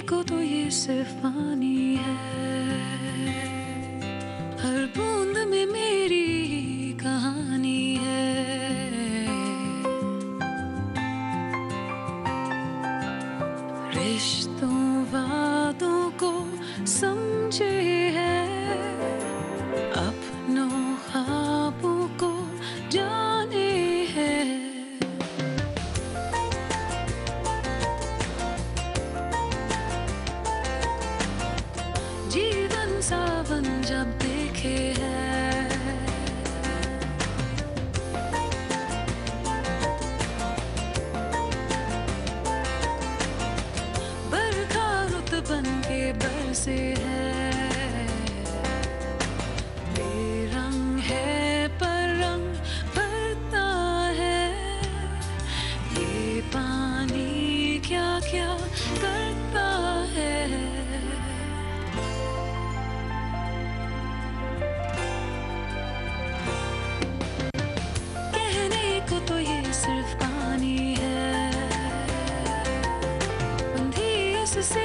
को तो ये सिर्फ पानी है, हर बूंद में मेरी कहानी है। रिश्तों वादों को समझे है, अपनों ख्वाबों को जाने है। जीवन सावन जब देखे है, बरखा रुत बन के बरसे है। बेरंग है पर रंग भरता है, ये पानी क्या क्या करता है। तो ये सिर्फ पानी है, बंधी उससे